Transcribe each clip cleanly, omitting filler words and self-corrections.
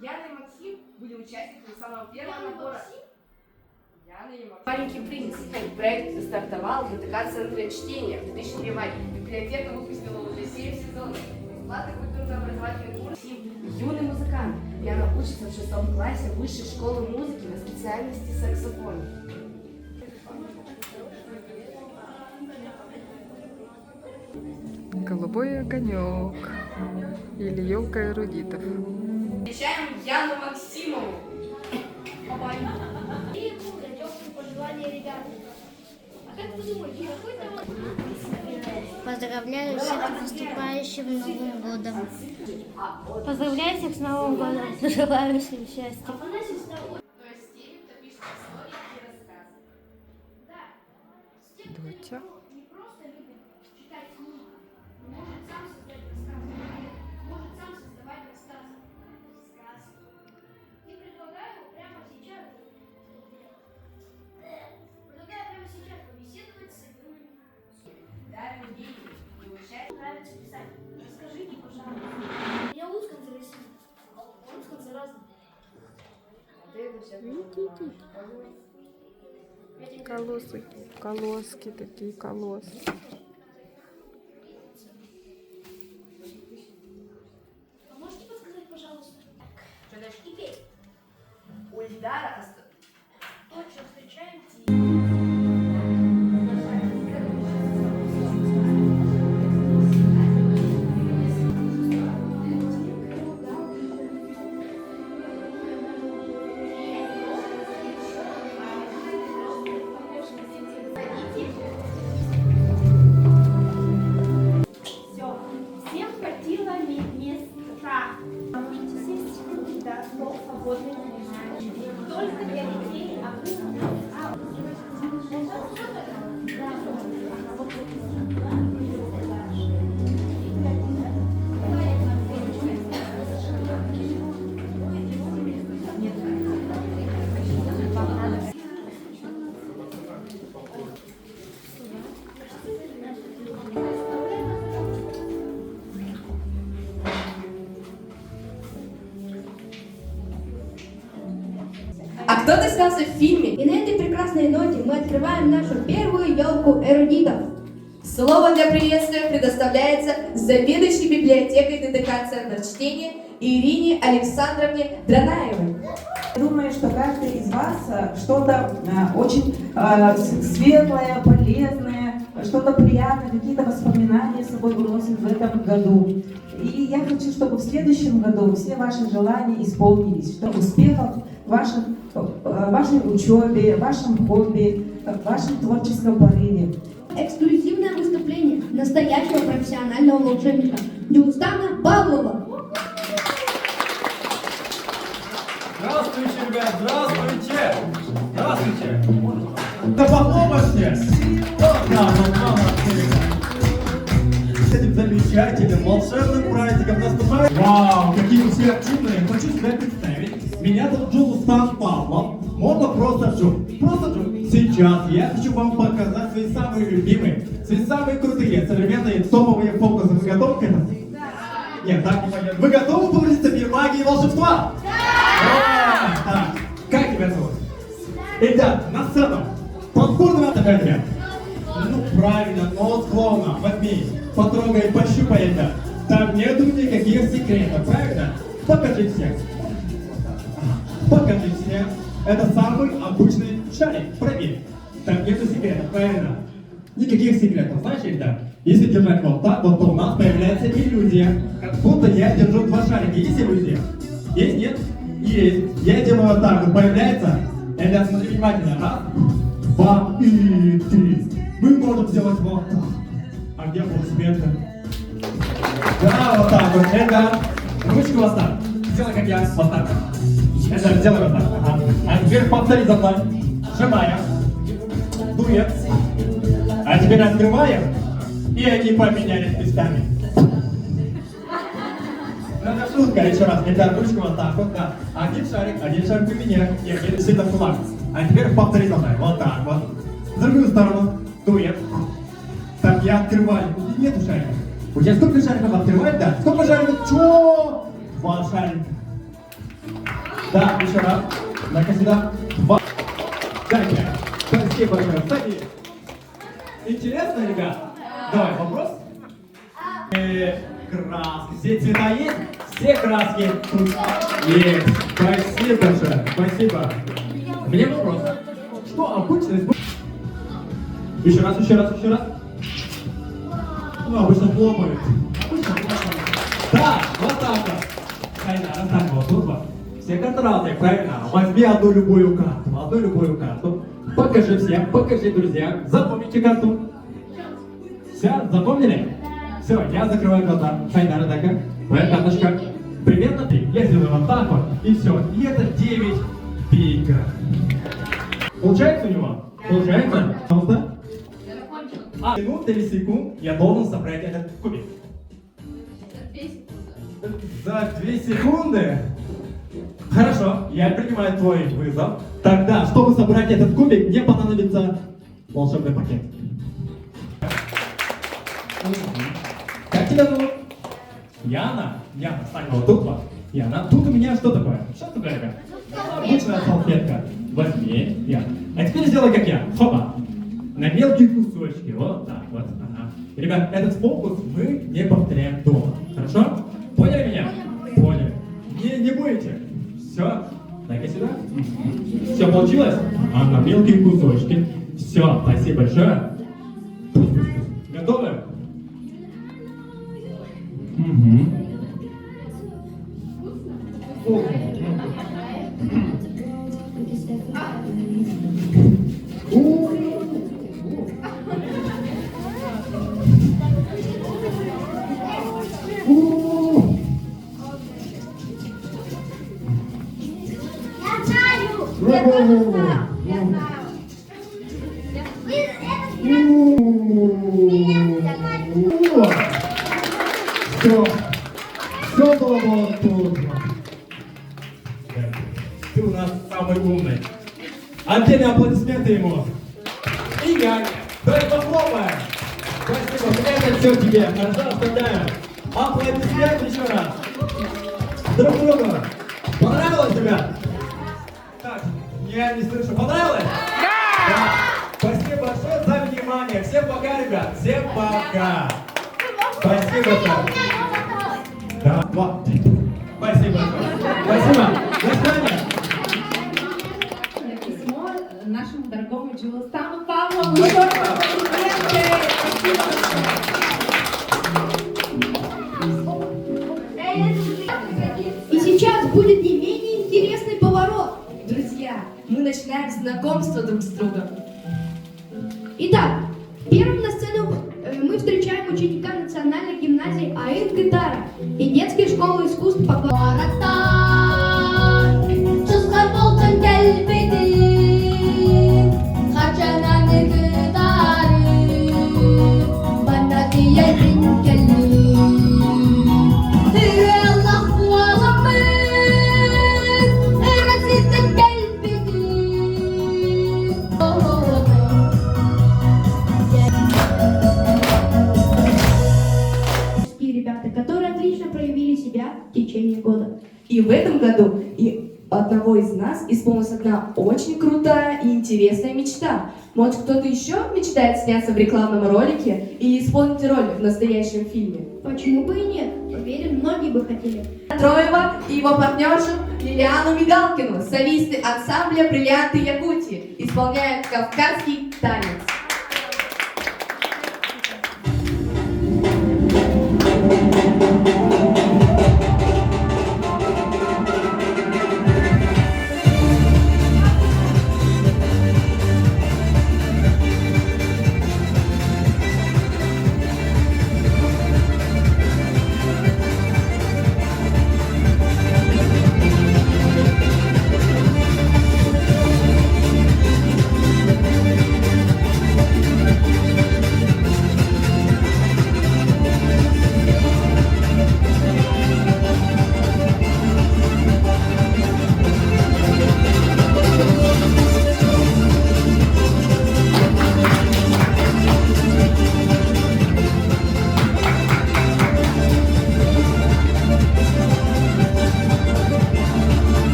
Яна и Максим были участниками самого первого набора. Яна и Максим. «Маленький принц». Проект стартовал в ДТК-центре чтения в 2003 году. Библиотека выпустила уже 7 сезонов. Бесплатный культурно-образовательный курс «Юный музыкант». Яна учится в 6 классе высшей школы музыки на специальности саксофон. Голубой огонек или елка эрудитов. Встречаем Яну Максимову. И теплые пожелания ребятам. А как вы думаете, какой там... Поздравляю всех с наступающим Новым годом. Поздравляю всех с Новым годом. Желаю всем счастья. То есть теми, кто пишет истории и рассказы. Доча. Не просто любит читать книги, но может сам создать рассказы. Может сам создавать рассказы. Сказки. И предлагаю прямо сейчас побеседовать с юными. Дарвин Геймер и участник. Нравится писать. Расскажите, пожалуйста. У меня лусканцы российские. Лусканцы разные. Колосы. Колоски такие, колоски. А можете подсказать, пожалуйста? Что дальше? И петь. У Ильдара Точно встречаем Всем хватило места. А можете сесть? Да, стол свободный. Только для детей, а вы... А кто-то снялся в фильме. И на этой прекрасной ноте мы открываем нашу первую елку эрудитов. Слово для приветствия предоставляется заведующей библиотекой ДТК-центра чтения Ирине Александровне Дранаевой. Думаю, что каждый из вас что-то очень светлое, полезное, что-то приятное, какие-то воспоминания с собой уносит в этом году. И я хочу, чтобы в следующем году все ваши желания исполнились, что успехов в вашей учебе, в вашем хобби, в вашем творческом порыве. Эксклюзивное выступление настоящего профессионального волшебника Дюстана Павлова. Здравствуйте, ребят, здравствуйте! Здравствуйте! Да похлопайте! Вот так, вот молодцы! С этим замечательным волшебным праздником наступает... Вау, какие вы все активные! Хочу себя представить. Меня зовут Джулстан Павлов. Можно просто Джу. Просто Джу. Сейчас я хочу вам показать свои самые любимые, свои самые крутые, современные топовые фокусы. Вы готовы к этому? Да! Нет, так не пойдет. Вы готовы погрузиться в мир магии и волшебства? Да! Так, как тебя зовут? Итак, на сцену. Подспорный отдыхатель. Ну правильно, нос клоуна. Возьми, потрогай, пощупай это. Там нету никаких секретов, правильно? Покажи всем. Покажи всем. Это самый обычный шарик. Проверь. Там нету секретов, правильно? Никаких секретов. Знаешь, да? Если держать вот так, вот, то у нас появляется иллюзия. Как будто я держу два шарика. Есть иллюзия? Есть, нет? Есть. Я делаю вот так, вот появляется. Это смотри внимательно. Раз, два и три. Мы можем сделать вот так. А где полусмерка? Да, вот так вот. Это ручку вот так. Сделай как я, вот так. Это сделай вот так. Ага. А теперь повтори за мной. Сжимаем. Дует. А теперь открываем. И они поменялись местами. Это шутка, еще раз. Это ручку вот так вот, да. Один шарик у меня. И один действительно кулак. А теперь повтори за мной. Вот так вот. В другую сторону. Дует. Так, я открываю. Нету шариков. У тебя сколько шариков открывать, да? Сколько шариков? Чё? Два шарика. Да, еще раз. Так, сюда. Два. Дальше. Спасибо большое. Садись. Интересно, ребят? Давай, вопрос. Краски. Все цвета есть? Все краски тут есть. Спасибо большое. Спасибо. У меня вопрос. Что обычно используется? Еще раз, еще раз, еще раз. Ну, обычно хлопают. Обычно хлопают. Да, вот так вот. Хайна, так вот, тут вот. Все карты разные, правильно? Возьми одну любую карту. Покажи всем, покажи друзьям. Запомните карту. Все, запомнили? Все, я закрываю глаза. Хайна, Редека, твоя карточка. Примерно 3. Я сделаю вот так вот, и все. И это 9 пиков. Получается у него? Получается? Пожалуйста. Минут или секунд я должен собрать этот кубик. За 2 секунды? Хорошо, я принимаю твой вызов. Тогда, чтобы собрать этот кубик, мне понадобится волшебный пакет. Как тебя зовут? Яна? Яна, стань вот тут вот. Яна, тут у меня что такое? Что такое, ребят? Обычная салфетка. Возьми, Яна. А теперь сделай как я. Хопа. На мелкие кусочки. Вот так вот. Ага. Ребят, этот фокус мы не повторяем дома. Хорошо? Поняли меня? Поняли. Не будете? Все. Дай-ка сюда. Все получилось? А на мелкие кусочки. Все. Спасибо большое. Готовы? Угу. Все было вот тут. Ты у нас самый умный. Отдельные аплодисменты ему. И Яне. Давай похлопаем. Спасибо. Это все тебе. Хорошо, оставляем. Аплодисменты еще раз. Друг другу. Понравилось, ребят? Так, я не слышу. Понравилось? Да! Спасибо большое за внимание. Всем пока, ребят. Всем пока. Спасибо. Да, 2, 3. Спасибо. Спасибо. До свидания. Письмо нашему дорогому Джулстану Павлову. И сейчас будет не менее интересный поворот. Друзья, мы начинаем знакомство друг с другом. Итак, первым на сцену мы встречаем ученика национальной гимназии АИН Гитара и детской школы искусств по ребята, которые отлично проявили себя в течение года. И в этом году и одного из нас исполнилась одна очень крутая и интересная мечта. Может, кто-то еще мечтает сняться в рекламном ролике или исполнить роль в настоящем фильме? Почему бы и нет? Уверен, многие бы хотели. Троева и его партнершу Лилиану Мигалкину, солисты ансамбля «Бриллианты Якутии», исполняют «Кавказский танец».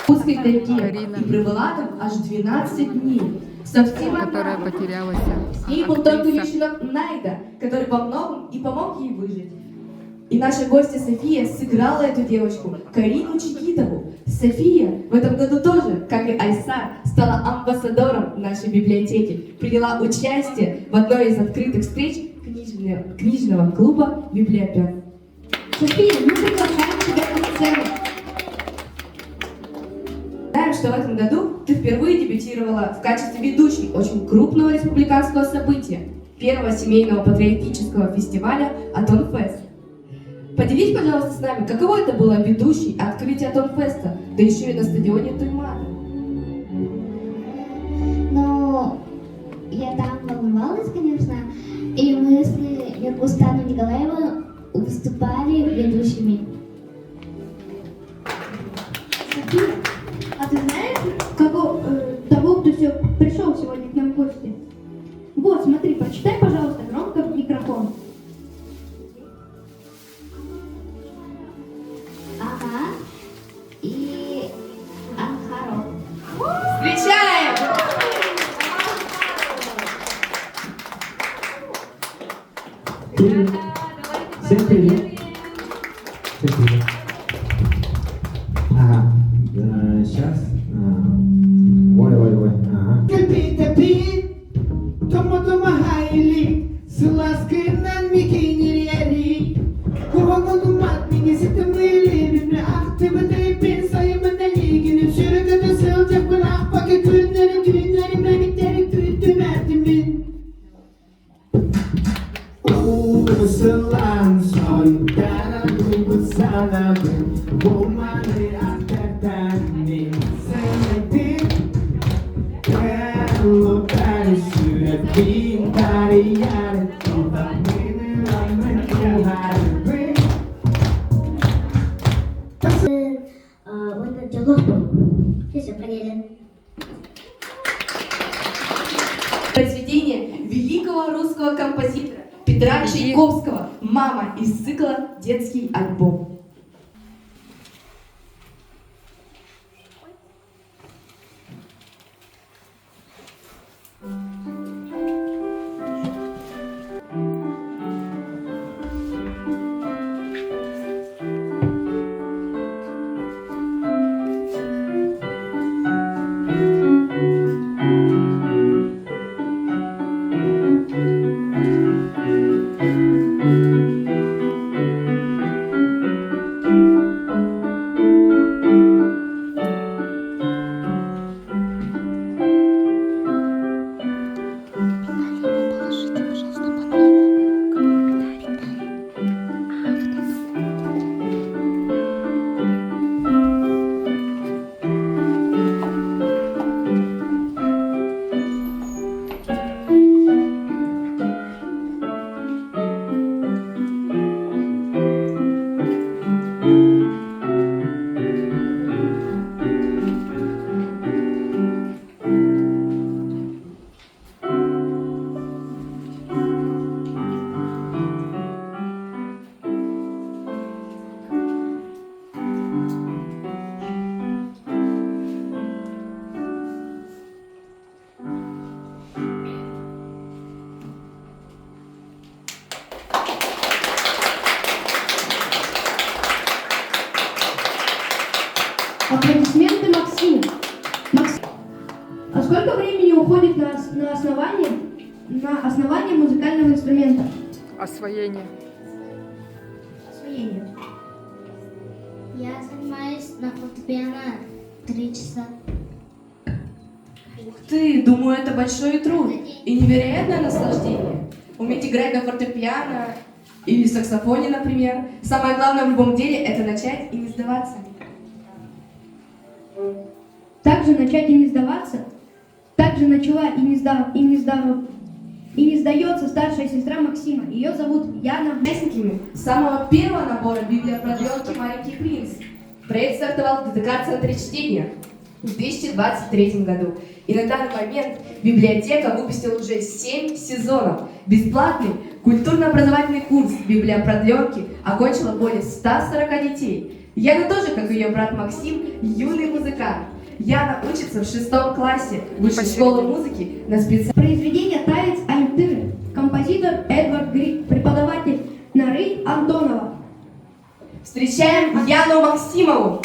Узкой тайге Карина. и провела там аж 12 дней. Совсем Которая одна. потерялась. Ей был только Актриса. ребенок Найда, который во многом и помог ей выжить. И наша гостья София сыграла эту девочку, Карину Чикитову. София в этом году тоже, как и Айсар, стала амбассадором нашей библиотеки. Приняла участие в одной из открытых встреч книжного клуба «Библиопек». София, мы приглашаем тебя на сцену. Знаем, что в этом году ты впервые дебютировала в качестве ведущей очень крупного республиканского события, первого семейного патриотического фестиваля «Атонфест». Поделись, пожалуйста, с нами, каково это было ведущей открытия Атонфеста, да еще и на стадионе Туймана. Ну, я там волновалась, конечно, и мы с Миргустаном Николаевым выступали ведущими. София, а ты знаешь того, кто пришел сегодня к нам в гости? Вот, смотри, прочитай, пожалуйста, громко в микрофон. Ага. И Анхаров. Встречаем! Привет. Всем привет. Всем привет. Ага. Сейчас. Ой. Ага. Произведение великого русского композитора Петра Чайковского «Мама» из цикла «Детский альбом». Аплодисменты Максиму. А сколько времени уходит на основание музыкального инструмента? Освоение. Освоение. Я занимаюсь на фортепиано 3 часа. Ух ты, думаю, это большой труд и невероятное наслаждение. Уметь играть на фортепиано или саксофоне, например. Самое главное в любом деле – это начать и не сдаваться. Также начать и не сдаваться. Также начала и не сдается старшая сестра Максима. Ее зовут Яна. Участниками самого первого набора библиопродлёнки «Маленький принц». Проект стартовал в ДТК «Центре чтения». в 2023 году. И на данный момент библиотека выпустила уже 7 сезонов. Бесплатный культурно-образовательный курс библиопродленки окончила более 140 детей. Яна тоже, как и ее брат Максим, юный музыкант. Яна учится в 6 классе высшей школы музыки на специальности. Произведение «Танец Альтыры». Композитор Эдвард Грик. Преподаватель Нары Антонова. Встречаем Яну Максимову!